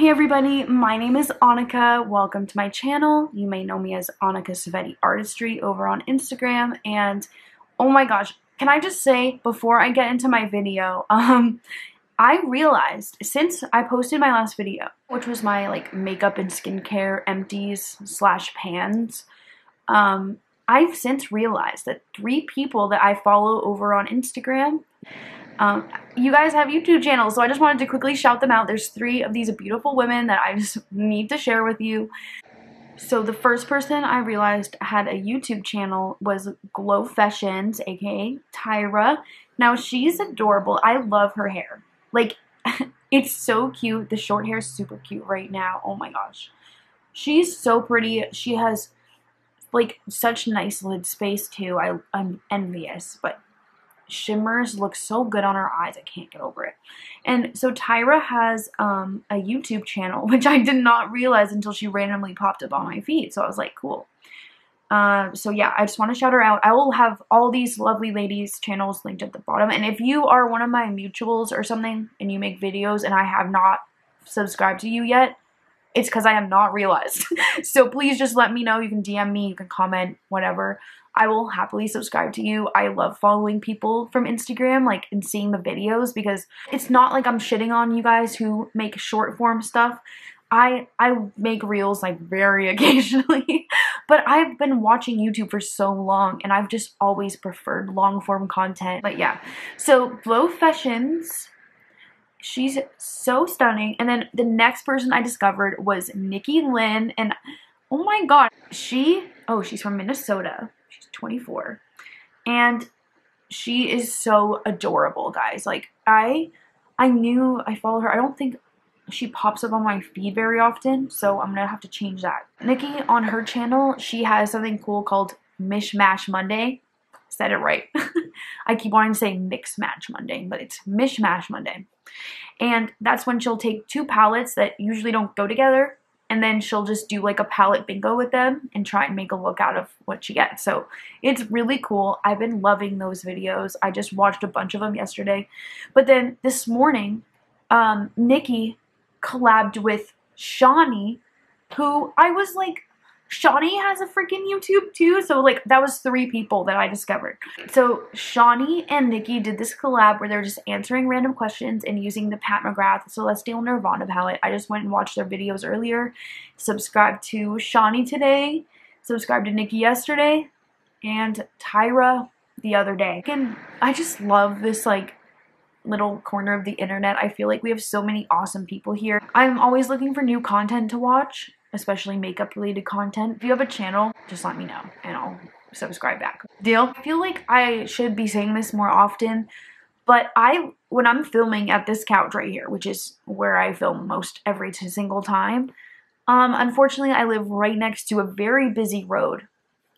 Hey everybody, my name is Annika. Welcome to my channel. You may know me as annikacivettiartistry over on Instagram. And oh my gosh, can I just say before I get into my video, I realized since I posted my last video, which was my makeup and skincare empties / pans, I've since realized that 3 people that I follow over on Instagram, you guys have YouTube channels, so I just wanted to quickly shout them out. There's 3 of these beautiful women that I just need to share with you. So the first person I realized had a YouTube channel was Glow Fashions, aka Tyra. Now she's adorable. I love her hair. Like, it's so cute. The short hair is super cute right now. Oh my gosh. She's so pretty. She has like such nice lid space too. I'm envious, but shimmers look so good on her eyes. I can't get over it. And so Tyra has a YouTube channel, which I did not realize until she randomly popped up on my feed. So I was like, cool. So yeah, I just want to shout her out. I will have all these lovely ladies' channels linked at the bottom. And if you are one of my mutuals or something and you make videos and I have not subscribed to you yet, it's because I have not realized. So please just let me know. You can DM me, you can comment, whatever. I will happily subscribe to you. I love following people from Instagram, and seeing the videos, because it's not like I'm shitting on you guys who make short form stuff. I make reels very occasionally, but I've been watching YouTube for so long and I've just always preferred long form content. But yeah, so Glow Fashions, she's so stunning. And then the next person I discovered was Nikkiilyynn, and oh my god, she's from Minnesota. She's 24, and she is so adorable, guys. I follow her. I don't think she pops up on my feed very often, so I'm gonna have to change that. Nikki, on her channel, she has something cool called Mishmash Monday. Said it right. I keep wanting to say Mix Match Monday, but it's Mishmash Monday. And that's when she'll take 2 palettes that usually don't go together, and then she'll just do a palette bingo with them and try and make a look out of what she gets. So it's really cool. I've been loving those videos. I just watched a bunch of them yesterday. But then this morning, Nikki collabed with Shani, who I was like, Shani has a freaking YouTube too. So that was 3 people that I discovered. So Shani and Nikki did this collab where they're just answering random questions and using the Pat McGrath Celestial Nirvana palette. I just went and watched their videos earlier. Subscribed to Shani today. Subscribed to Nikki yesterday. And Tyra the other day. And I just love this little corner of the internet. I feel like we have so many awesome people here. I'm always looking for new content to watch, especially makeup related content. If you have a channel, just let me know and I'll subscribe back. Deal? I feel like I should be saying this more often, but when I'm filming at this couch right here, which is where I film most every single time, unfortunately I live right next to a very busy road.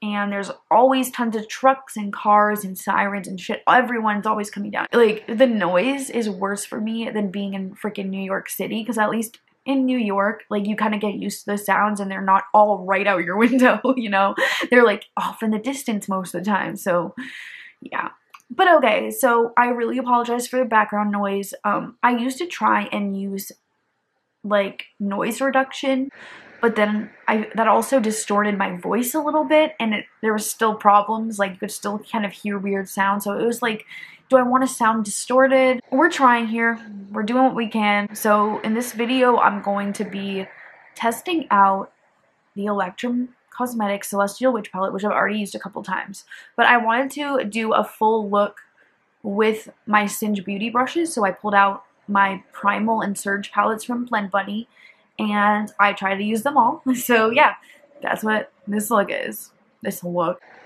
And there's always tons of trucks and cars and sirens and shit. Everyone's always coming down. The noise is worse for me than being in freaking New York City, because at least in New York, you kind of get used to the sounds and they're not all right out your window, you know? They're off in the distance most of the time, so yeah. But okay, so I really apologize for the background noise. I used to try and use noise reduction, but then that also distorted my voice a little bit, and there was still problems. You could still kind of hear weird sounds. So it was do I want to sound distorted? We're trying here. We're doing what we can. So in this video, I'm going to be testing out the Electrum Celestial Witch palette, which I've already used a couple times. But I wanted to do a full look with my Singe Beauty brushes. So I pulled out my Primal and Surge palettes from Blend Bunny, and I try to use them all. So yeah, that's what this look is.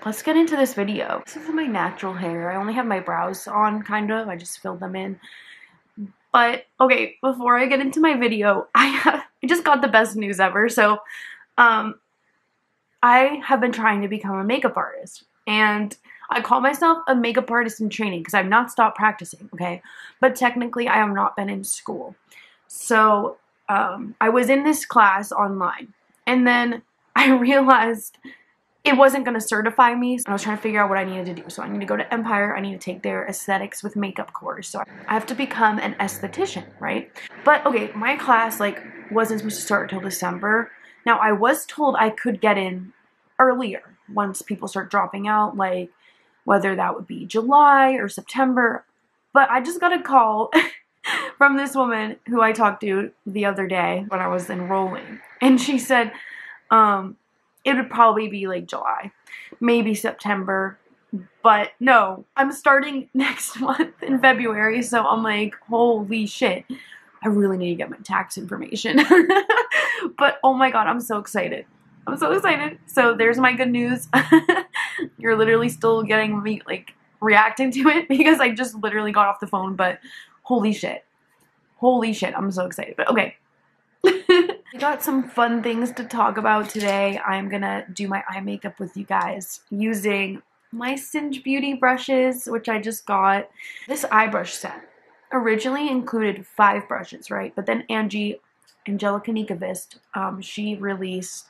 Let's get into this video. This is my natural hair. I only have my brows on, kind of. I just filled them in. But okay, before I get into my video, I just got the best news ever. So I have been trying to become a makeup artist, and I call myself a makeup artist in training because I've not stopped practicing, okay? But technically I have not been in school. So I was in this class online, and then I realized it wasn't going to certify me. So I was trying to figure out what I needed to do. So I need to go to Empire. I need to take their aesthetics with makeup course. So I have to become an esthetician, right? But okay, my class like wasn't supposed to start until December. Now I was told I could get in earlier once people start dropping out, like whether that would be July or September. But I just got a call from this woman who I talked to the other day when I was enrolling. And she said, it would probably be like July, maybe September, but no, I'm starting next month in February, so I'm like, holy shit, I really need to get my tax information. But oh my god, I'm so excited. I'm so excited. So there's my good news. You're literally still getting me like reacting to it because I just literally got off the phone, but holy shit. Holy shit, I'm so excited. But okay. I got some fun things to talk about today. I'm gonna do my eye makeup with you guys using my Singe Beauty brushes, which I just got. This eye brush set originally included 5 brushes, right? But then Angelica Nikkiilyynn, she released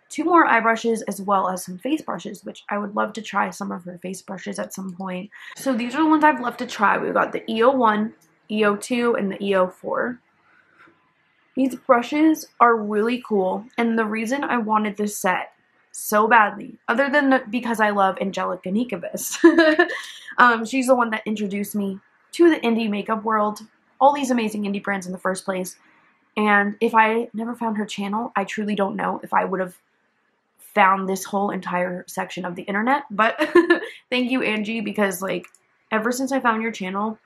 2 more eye brushes as well as some face brushes, which I would love to try some of her face brushes at some point. So these are the ones I've left to try. We've got the EO1, EO2, and the EO4. These brushes are really cool, and the reason I wanted this set so badly, other than because I love Angelica Nikkiilyynn, she's the one that introduced me to the indie makeup world, all these amazing indie brands in the first place, and if I never found her channel, I truly don't know if I would have found this whole entire section of the internet, but thank you, Angie, because like ever since I found your channel,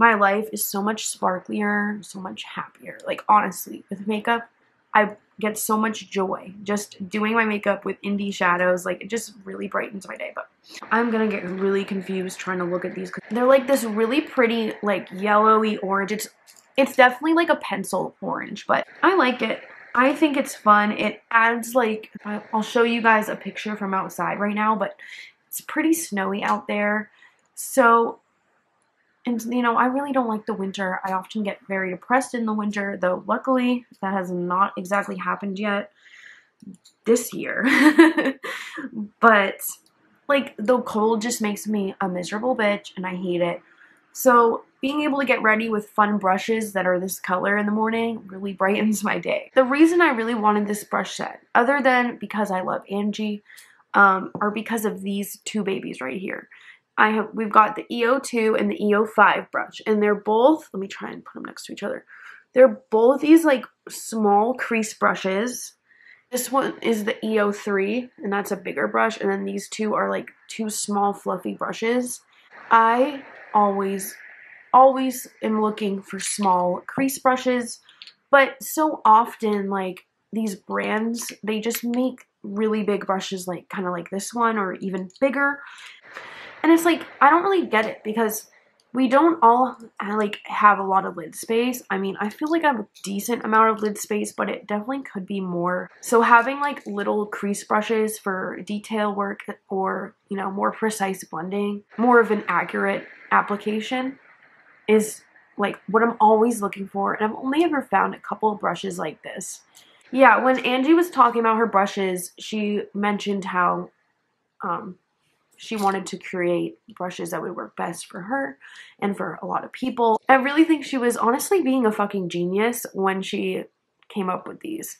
my life is so much sparklier, so much happier. Like, honestly, with makeup, I get so much joy just doing my makeup with indie shadows. Like, it just really brightens my day. But I'm gonna get really confused trying to look at these. They're like this really pretty, like, yellowy orange. It's definitely like a pencil orange, but I like it. I think it's fun. It adds, like, I'll show you guys a picture from outside right now, but it's pretty snowy out there. So... and, you know, I really don't like the winter. I often get very depressed in the winter, though luckily that has not exactly happened yet this year. But, like, the cold just makes me a miserable bitch, and I hate it. So being able to get ready with fun brushes that are this color in the morning really brightens my day. The reason I really wanted this brush set, other than because I love Angie, are because of these 2 babies right here. We've got the EO2 and the EO5 brush, and they're both, let me try and put them next to each other. They're both these like small crease brushes. This one is the EO3, and that's a bigger brush, and then these 2 are like 2 small fluffy brushes. I always am looking for small crease brushes, but so often like these brands, they just make really big brushes like kind of like this one or even bigger. And it's like, I don't really get it because we don't all like have a lot of lid space. I mean, I feel like I have a decent amount of lid space, but it definitely could be more. So having like little crease brushes for detail work or, you know, more precise blending, more of an accurate application is like what I'm always looking for. And I've only ever found a couple of brushes like this. Yeah, when Angie was talking about her brushes, she mentioned how, she wanted to create brushes that would work best for her and for a lot of people. I really think she was honestly being a fucking genius when she came up with these.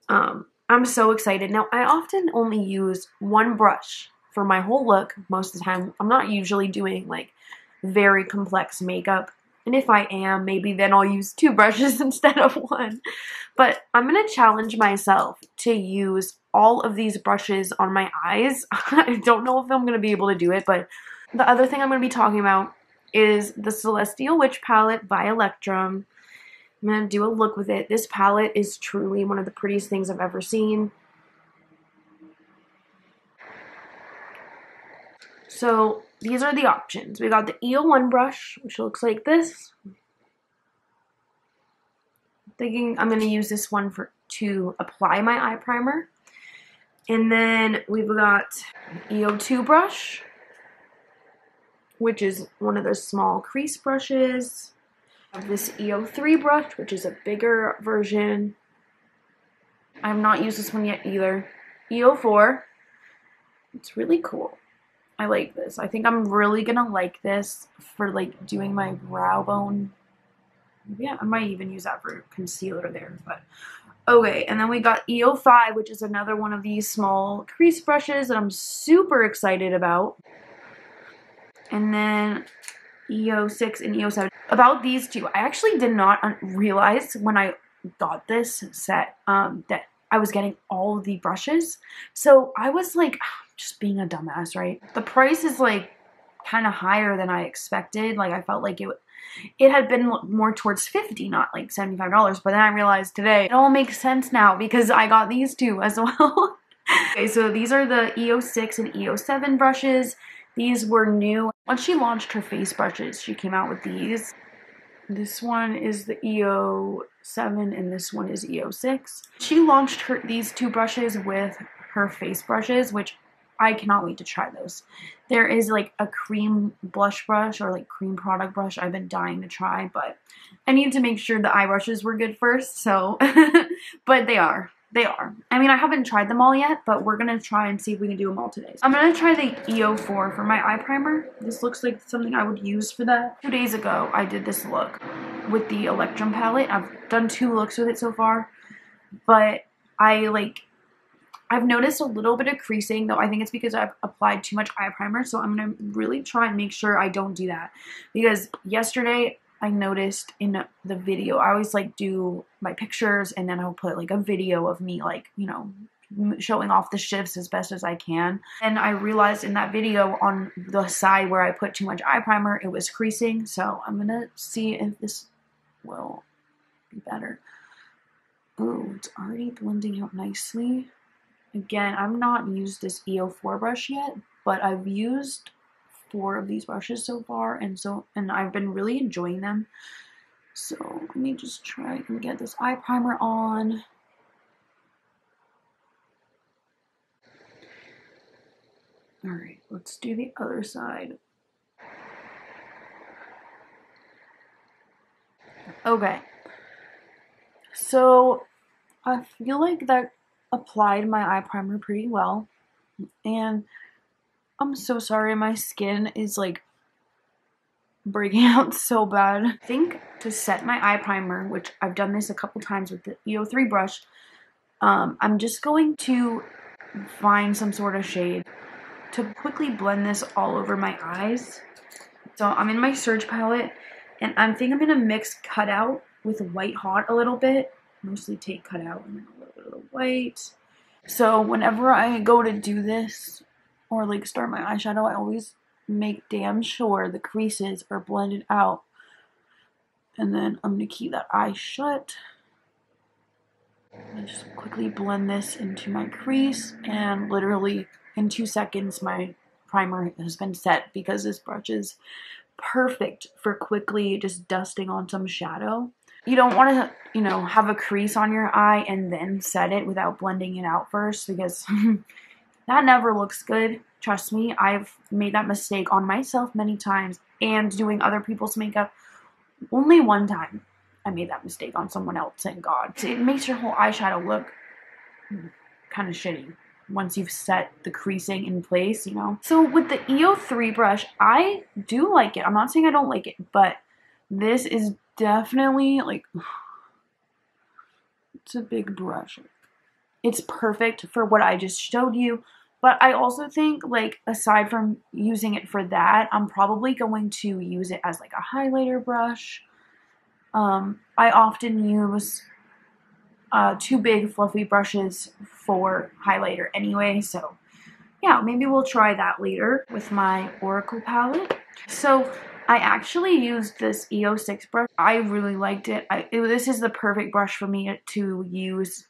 I'm so excited. Now, I often only use 1 brush for my whole look most of the time. I'm not usually doing like very complex makeup. And if I am, maybe then I'll use 2 brushes instead of 1. But I'm going to challenge myself to use all of these brushes on my eyes. I don't know if I'm going to be able to do it, but the other thing I'm going to be talking about is the Celestial Witch palette by Electrum. I'm going to do a look with it. This palette is truly one of the prettiest things I've ever seen. So these are the options. We got the EO1 brush, which looks like this. I'm thinking I'm going to use this one to apply my eye primer. And then we've got EO2 brush, which is one of the small crease brushes. I have this EO3 brush, which is a bigger version. I have not used this one yet either. EO4. It's really cool. I like this. I think I'm really gonna like this for like doing my brow bone. Yeah, I might even use that for concealer there, but okay. And then we got EO5, which is another one of these small crease brushes that I'm super excited about. And then EO6 and EO7. About these two, I actually did not realize when I got this set that I was getting all of the brushes. So I was like, just being a dumbass, right? The price is like kind of higher than I expected. Like I felt like it had been more towards $50, not like $75. But then I realized today it all makes sense now because I got these two as well. Okay, so these are the EO6 and EO7 brushes. These were new. Once she launched her face brushes, she came out with these. This one is the EO7 and this one is EO6. She launched these two brushes with her face brushes, which I cannot wait to try those. There is like a cream blush brush or like cream product brush I've been dying to try, but I need to make sure the eye brushes were good first, so, but they are. They are. I mean, I haven't tried them all yet, but we're going to try and see if we can do them all today. I'm going to try the EO4 for my eye primer. This looks like something I would use for that. 2 days ago, I did this look with the Electrum palette. I've done 2 looks with it so far, but I've noticed a little bit of creasing, though I think it's because I've applied too much eye primer, so I'm going to really try and make sure I don't do that. Because yesterday, I noticed in the video, I always like do my pictures and then I'll put like a video of me like, you know, showing off the shifts as best as I can. And I realized in that video on the side where I put too much eye primer, it was creasing. So I'm going to see if this will be better. Ooh, it's already blending out nicely. Again, I've not used this EO4 brush yet, but I've used 4 of these brushes so far, and I've been really enjoying them. So let me just try and get this eye primer on. All right, let's do the other side. Okay, so I feel like that applied my eye primer pretty well, and I'm so sorry, my skin is like breaking out so bad. I think to set my eye primer, which I've done this a couple times with the EO3 brush, I'm just going to find some sort of shade to quickly blend this all over my eyes. So I'm in my Surge palette, and I think I'm gonna mix Cutout with White Hot a little bit. Mostly take Cutout and then a little bit of the white. So whenever I go to do this, or like start my eyeshadow, I always make damn sure the creases are blended out. And then I'm gonna keep that eye shut. And just quickly blend this into my crease, and literally in 2 seconds my primer has been set because this brush is perfect for quickly just dusting on some shadow. You don't want to, you know, have a crease on your eye and then set it without blending it out first, because that never looks good. Trust me, I've made that mistake on myself many times, and doing other people's makeup. Only one time I made that mistake on someone else, thank God. It makes your whole eyeshadow look kind of shitty once you've set the creasing in place, you know? So with the EO3 brush, I do like it. I'm not saying I don't like it, but this is definitely like, it's a big brush. It's perfect for what I just showed you. But I also think, like, aside from using it for that, I'm probably going to use it as like a highlighter brush. I often use 2 big fluffy brushes for highlighter anyway, so yeah, maybe we'll try that later with my Oracle palette. So I actually used this EO6 brush. I really liked it. This is the perfect brush for me to use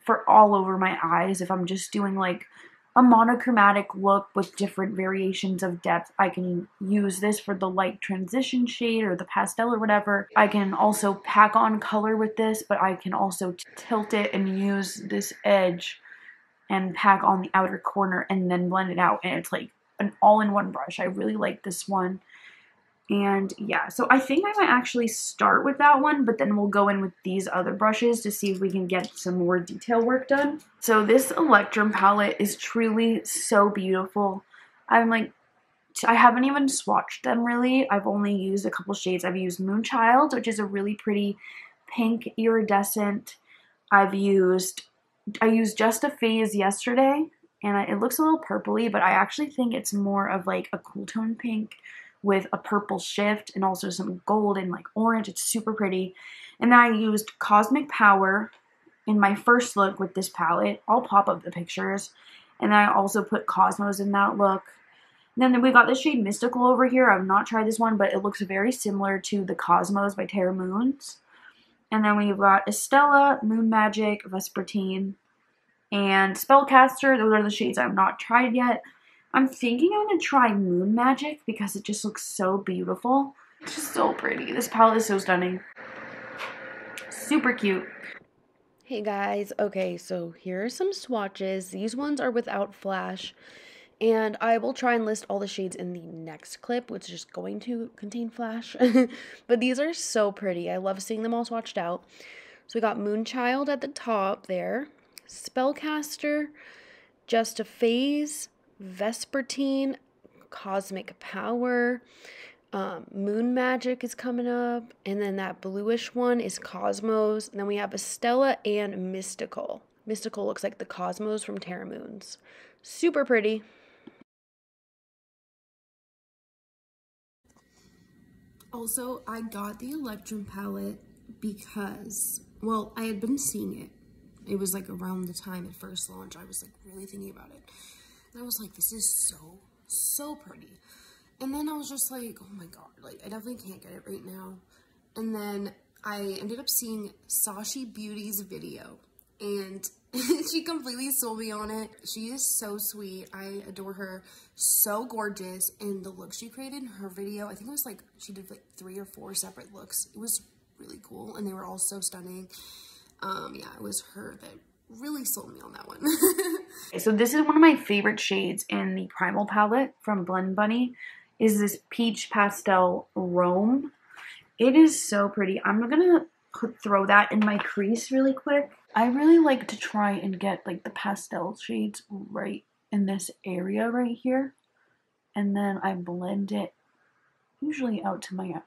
for all over my eyes. If I'm just doing like a monochromatic look with different variations of depth, I can use this for the light transition shade or the pastel or whatever. I can also pack on color with this, but I can also tilt it and use this edge and pack on the outer corner and then blend it out, and it's like an all-in-one brush. I really like this one. And yeah, so I think I might actually start with that one, but then we'll go in with these other brushes to see if we can get some more detail work done. So this Electrum palette is truly so beautiful. I haven't even swatched them really. I've only used a couple shades. I've used Moonchild, which is a really pretty pink iridescent. I used Just a Phase yesterday, and it looks a little purpley, but I actually think it's more of like a cool tone pink with a purple shift and also some gold and like orange. It's super pretty. And then I used Cosmic Power in my first look with this palette. I'll pop up the pictures. And then I also put Cosmos in that look. And then we got the shade Mystical over here. I've not tried this one, but it looks very similar to the Cosmos by Tyra Moons. And then we've got Estella, Moon Magic, Vespertine, and Spellcaster. Those are the shades I've not tried yet. I'm thinking I'm going to try Moon Magic because it just looks so beautiful. It's just so pretty. This palette is so stunning. Super cute. Hey guys, okay, so here are some swatches. These ones are without flash, and I will try and list all the shades in the next clip, which is just going to contain flash. But these are so pretty. I love seeing them all swatched out. So we got Moonchild at the top there, Spellcaster, Just a Phase, Vespertine, Cosmic Power, Moon Magic is coming up, and then that bluish one is Cosmos, and then we have Estella and Mystical. Mystical looks like the Cosmos from Terra Moons. Super pretty. Also, I got the Electrum palette because, well, I had been seeing it. It was like around the time it first launched. I was like really thinking about it. And I was like, this is so pretty. And then I was just like, oh my god, like, I definitely can't get it right now. And then I ended up seeing Sasha Beauty's video, and she completely sold me on it. She is so sweet. I adore her. So gorgeous. And the look she created in her video, I think it was like, she did like 3 or 4 separate looks. It was really cool, and they were all so stunning. Yeah, it was her that really sold me on that one. So this is one of my favorite shades in the Primal palette from Blend Bunny. Is this Peach Pastel Rome. It is so pretty. I'm gonna throw that in my crease really quick. I really like to try and get like the pastel shades right in this area right here. And then I blend it usually out to my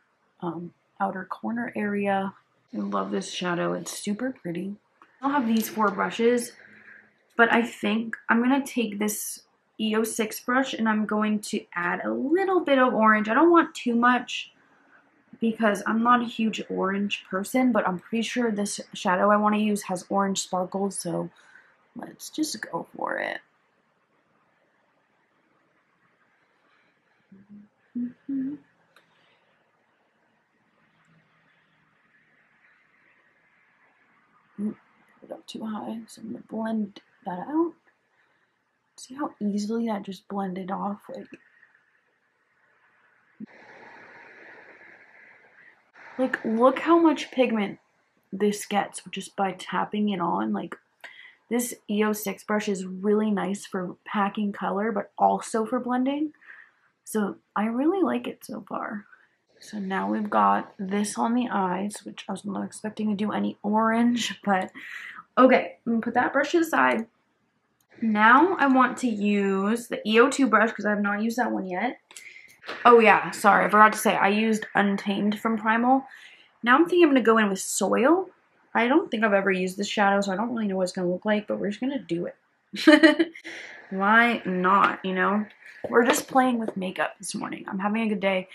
outer corner area. I love this shadow. It's super pretty. I'll have these 4 brushes, but I think I'm gonna take this EO6 brush and I'm going to add a little bit of orange. I don't want too much because I'm not a huge orange person, but I'm pretty sure this shadow I want to use has orange sparkles, so let's just go for it. Put it up too high, so I'm going to blend that out. See how easily that just blended off? Like, look how much pigment this gets just by tapping it on. Like, this EO6 brush is really nice for packing color, but also for blending. So I really like it so far. So now we've got this on the eyes, which I was not expecting to do any orange, but okay, I'm gonna put that brush aside. Now I want to use the EO2 brush because I have not used that one yet. Oh yeah, sorry, I forgot to say, I used Untamed from Primal. Now I'm thinking I'm going to go in with Soil. I don't think I've ever used this shadow, so I don't really know what it's going to look like, but we're just going to do it. Why not, you know? We're just playing with makeup this morning. I'm having a good day.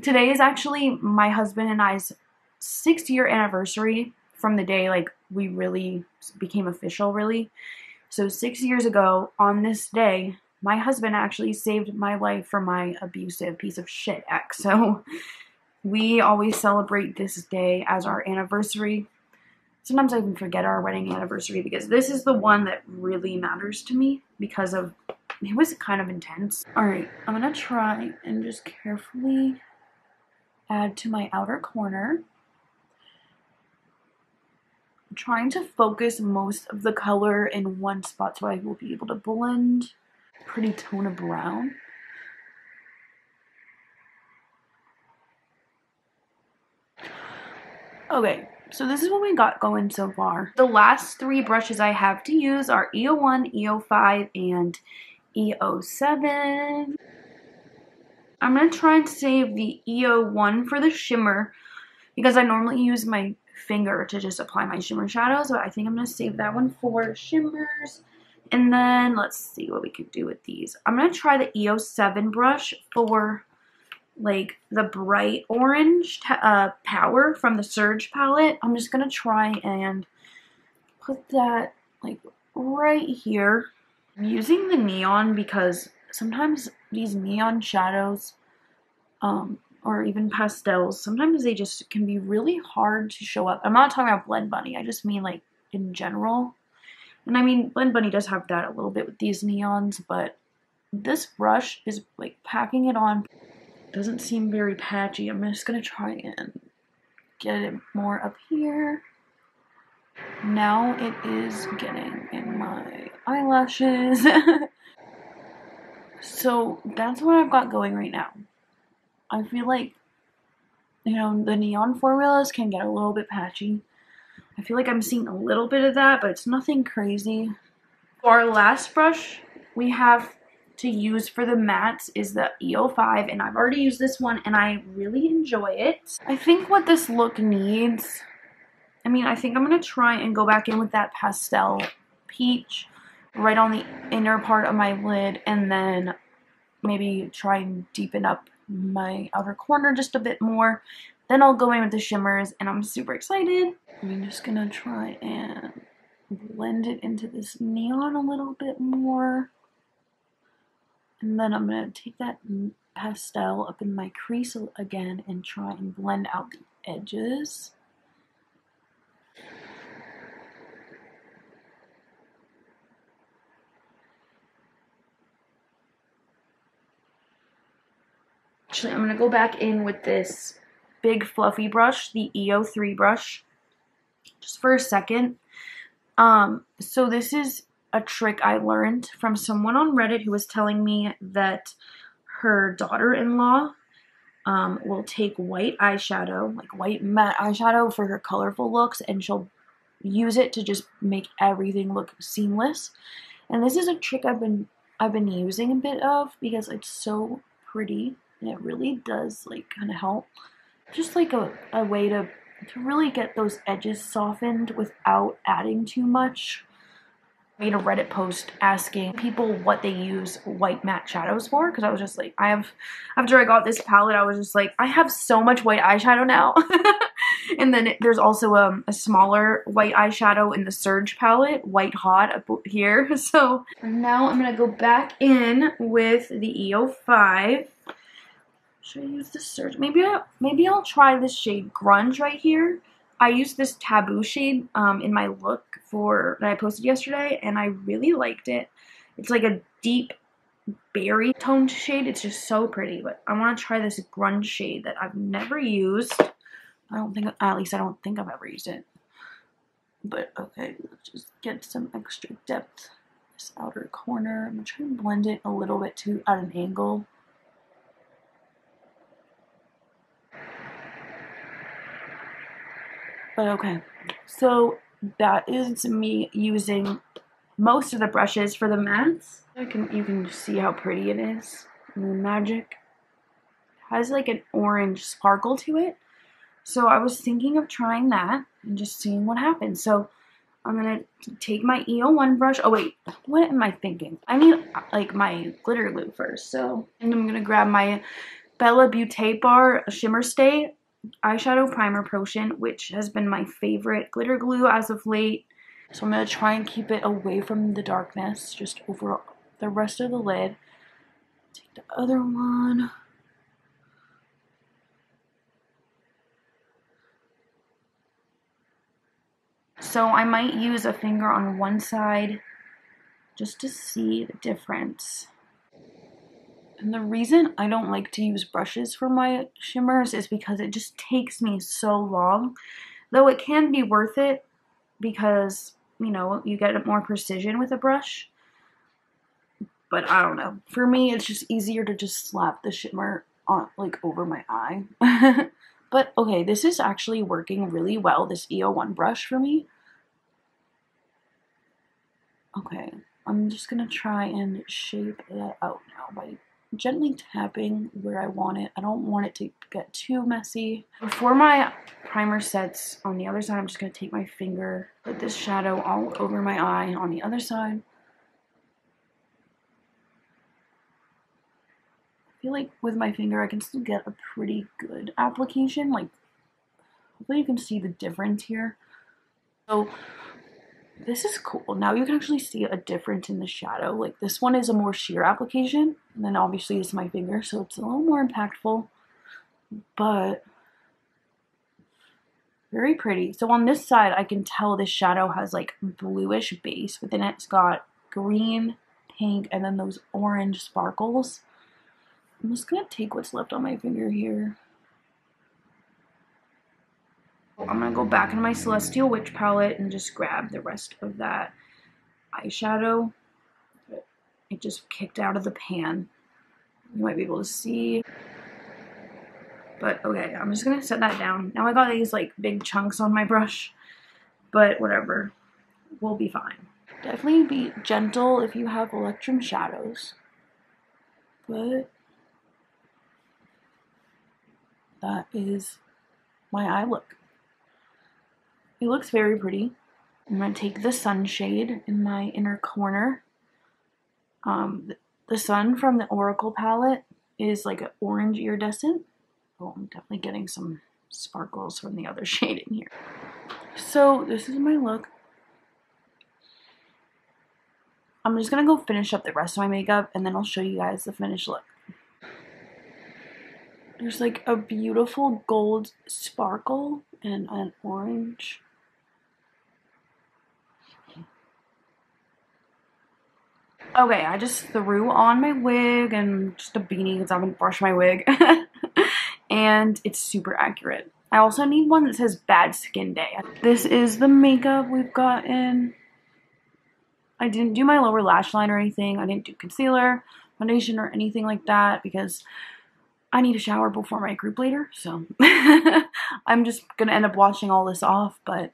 Today is actually my husband and I's 6-year anniversary from the day, like, we really became official, really. So 6 years ago, on this day, my husband actually saved my life from my abusive piece of shit ex. So we always celebrate this day as our anniversary. Sometimes I even forget our wedding anniversary because this is the one that really matters to me because of, it was kind of intense. Alright, I'm going to try and just carefully add to my outer corner. I'm trying to focus most of the color in one spot so I will be able to blend. Pretty tone of brown. Okay, so this is what we got going so far. The last 3 brushes I have to use are EO1, EO5, and EO7. I'm going to try and save the EO1 for the shimmer because I normally use my finger to just apply my shimmer shadows, but I think I'm going to save that one for shimmers. And then let's see what we could do with these. I'm going to try the EO7 brush for like the bright orange power from the Surge palette. I'm just going to try and put that like right here. I'm using the neon because sometimes these neon shadows or even pastels, sometimes they just can be really hard to show up. I'm not talking about Blend Bunny, I just mean like in general. And I mean, Blend Bunny does have that a little bit with these neons, but this brush is like packing it on. Doesn't seem very patchy. I'm just gonna try and get it more up here. Now it is getting in my eyelashes. So that's what I've got going right now. I feel like, you know, the neon formulas can get a little bit patchy. I feel like I'm seeing a little bit of that, but it's nothing crazy. For our last brush we have to use for the mattes is the EO5, and I've already used this one and I really enjoy it. I think what this look needs, I mean, I think I'm going to try and go back in with that pastel peach right on the inner part of my lid, and then maybe try and deepen up my outer corner just a bit more. Then I'll go in with the shimmers, and I'm super excited. I'm just going to try and blend it into this neon a little bit more. And then I'm going to take that pastel up in my crease again and try and blend out the edges. Actually, I'm going to go back in with this big fluffy brush, the EO3 brush, just for a second. So this is a trick I learned from someone on Reddit who was telling me that her daughter-in-law will take white eyeshadow, like white matte eyeshadow for her colorful looks, and she'll use it to just make everything look seamless. And this is a trick I've been using a bit of because it's so pretty and it really does like kind of help. Just like a way to really get those edges softened without adding too much. I made a Reddit post asking people what they use white matte shadows for, because I was just like, after I got this palette, I was just like, I have so much white eyeshadow now. And then there's also a smaller white eyeshadow in the Surge palette, White Hot up here. So now I'm going to go back in with the EO5. Should I use the Surge? Maybe I'll try this shade Grunge right here. I used this Taboo shade in my look that I posted yesterday, and I really liked it. It's like a deep berry toned shade. It's just so pretty, but I want to try this Grunge shade that I've never used. At least I don't think I've ever used it. But okay, let's just get some extra depth. This outer corner. I'm going to try and blend it a little bit too at an angle. But okay, so that is me using most of the brushes for the mattes. You can see how pretty it is. And the magic has like an orange sparkle to it. So I was thinking of trying that and just seeing what happens. So I'm gonna take my EO1 brush. Oh wait, what am I thinking? I need like my glitter glue first. So, and I'm gonna grab my Bella Beauté Bar Shimmer Stay eyeshadow primer potion, which has been my favorite glitter glue as of late. So I'm going to try and keep it away from the darkness, just over the rest of the lid. Take the other one. So I might use a finger on one side just to see the difference. And the reason I don't like to use brushes for my shimmers is because it just takes me so long. Though it can be worth it because, you know, you get more precision with a brush. But I don't know. For me, it's just easier to just slap the shimmer on, like, over my eye. But okay, this is actually working really well, this EO1 brush for me. Okay, I'm just gonna try and shape that out now by gently tapping where I want it. I don't want it to get too messy. Before my primer sets on the other side, I'm just gonna take my finger, put this shadow all over my eye on the other side. I feel like with my finger I can still get a pretty good application. Like, hopefully you can see the difference here. So this is cool. Now you can actually see a difference in the shadow. Like, this one is a more sheer application, and then obviously it's my finger, so it's a little more impactful, but very pretty. So on this side, I can tell this shadow has like bluish base. Within it, it's got green, pink, and then those orange sparkles. I'm just gonna take what's left on my finger here. I'm gonna go back into my Celestial Witch palette and just grab the rest of that eyeshadow. It just kicked out of the pan. You might be able to see. But okay, I'm just gonna set that down. Now I got these like big chunks on my brush, but whatever, we'll be fine. Definitely be gentle if you have Electrum shadows, but that is my eye look. It looks very pretty. I'm gonna take the sunshade in my inner corner. The sun from the Oracle palette is like an orange iridescent. Oh, I'm definitely getting some sparkles from the other shade in here. So this is my look. I'm just gonna go finish up the rest of my makeup and then I'll show you guys the finished look. There's like a beautiful gold sparkle and an orange. Okay, I just threw on my wig and just a beanie because I haven't brushed my wig. And it's super accurate. I also need one that says Bad Skin Day. This is the makeup we've gotten. I didn't do my lower lash line or anything. I didn't do concealer, foundation, or anything like that because I need a shower before my group later. So I'm just gonna end up washing all this off. But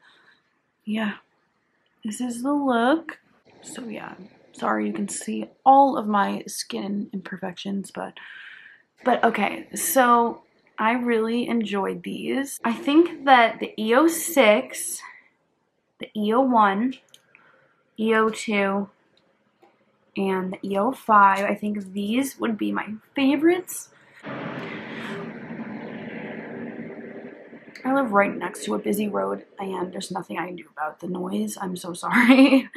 yeah, this is the look. So yeah, sorry you can see all of my skin imperfections, but okay, so I really enjoyed these. I think that the EO6, the EO1, EO2, and the EO5, I think these would be my favorites. I live right next to a busy road and there's nothing I can do about the noise. I'm so sorry.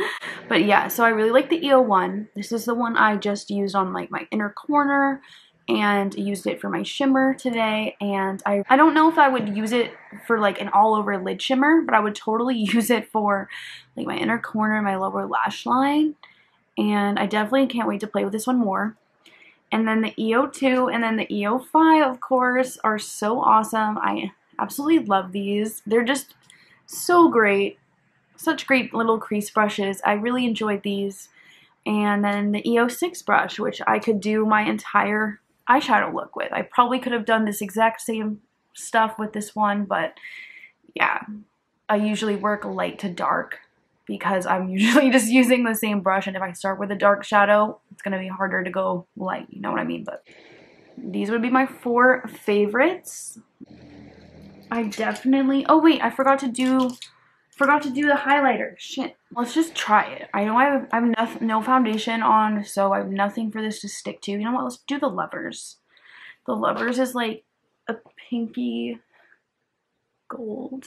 But yeah, so I really like the EO1. This is the one I just used on like my inner corner and used it for my shimmer today. And I don't know if I would use it for like an all over lid shimmer, but I would totally use it for like my inner corner, my lower lash line. And I definitely can't wait to play with this one more. And then the EO2 and then the EO5, of course, are so awesome. I absolutely love these. They're just so great. Such great little crease brushes. I really enjoyed these. And then the EO6 brush, which I could do my entire eyeshadow look with. I probably could have done this exact same stuff with this one, but yeah. I usually work light to dark because I'm usually just using the same brush, and if I start with a dark shadow, it's going to be harder to go light, you know what I mean? But these would be my 4 favorites. I definitely, oh wait, I forgot to do the highlighter. Shit. Let's just try it. I know I have no foundation on, so I have nothing for this to stick to. You know what? Let's do the Lovers. The Lovers is like a pinky gold.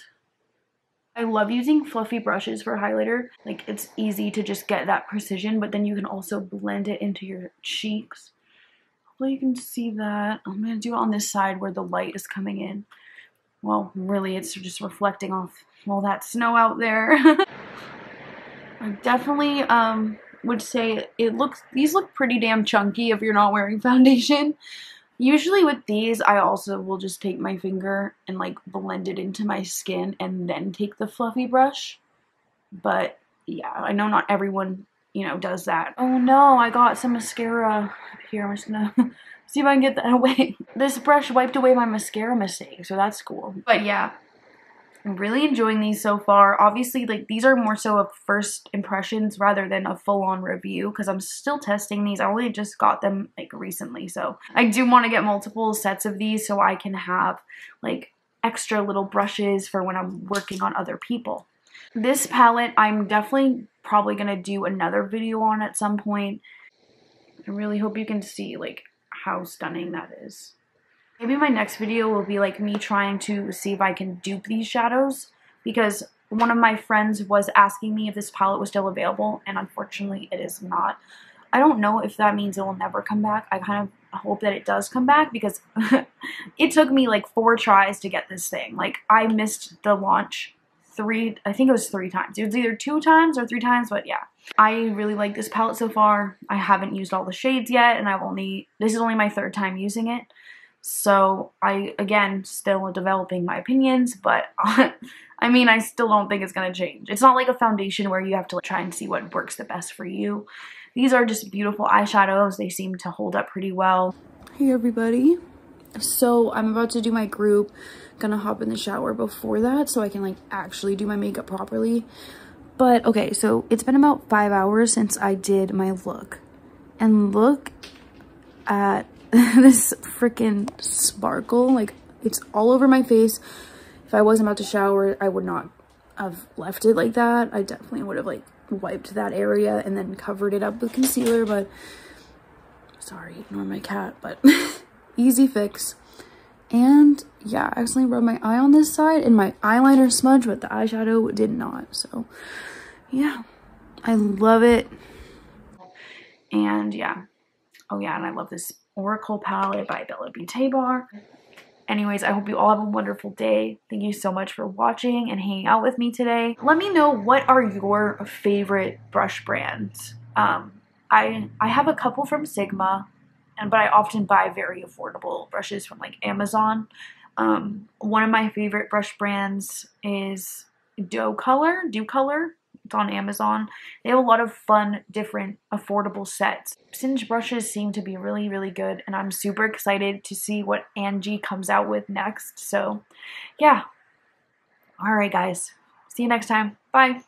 I love using fluffy brushes for highlighter. Like, it's easy to just get that precision, but then you can also blend it into your cheeks. Hopefully you can see that. I'm going to do it on this side where the light is coming in. Well, really, it's just reflecting off all that snow out there. I definitely would say these look pretty damn chunky if you're not wearing foundation. Usually with these, I also will just take my finger and like blend it into my skin and then take the fluffy brush. But yeah, I know not everyone, you know, does that. Oh no, I got some mascara up here. I'm just gonna See if I can get that away. This brush wiped away my mascara mistake, so that's cool. But yeah, I'm really enjoying these so far. Obviously, like, these are more so of first impressions rather than a full-on review because I'm still testing these. I only just got them like recently, so I do want to get multiple sets of these so I can have like extra little brushes for when I'm working on other people. This palette, I'm definitely probably gonna do another video on at some point. I really hope you can see like how stunning that is. Maybe my next video will be like me trying to see if I can dupe these shadows because one of my friends was asking me if this palette was still available and unfortunately it is not. I don't know if that means it will never come back. I kind of hope that it does come back because it took me like 4 tries to get this thing. Like I missed the launch I think it was 3 times. It was either 2 times or 3 times, but yeah. I really like this palette so far. I haven't used all the shades yet and this is only my 3rd time using it. So I, again, still developing my opinions, but I mean, I still don't think it's going to change. It's not like a foundation where you have to try and see what works the best for you. These are just beautiful eyeshadows. They seem to hold up pretty well. Hey everybody. So I'm about to do my group. Gonna hop in the shower before that so I can like actually do my makeup properly. But okay, so it's been about 5 hours since I did my look. And look at this freaking sparkle. Like, it's all over my face. If I wasn't about to shower, I would not have left it like that. I definitely would have like wiped that area and then covered it up with concealer, but sorry, ignore my cat, but easy fix. And yeah, I accidentally rubbed my eye on this side and my eyeliner smudged, but the eyeshadow did not. So yeah, I love it. And yeah, oh yeah, and I love this Oracle palette by Bella Beauté Bar. Anyways, I hope you all have a wonderful day. Thank you so much for watching and hanging out with me today. Let me know, what are your favorite brush brands? I have a couple from Sigma, but I often buy very affordable brushes from like Amazon. One of my favorite brush brands is Dew Color. It's on Amazon. They have a lot of fun, different, affordable sets. Singe brushes seem to be really, really good, and I'm super excited to see what Angie comes out with next. So, yeah. Alright, guys. See you next time. Bye.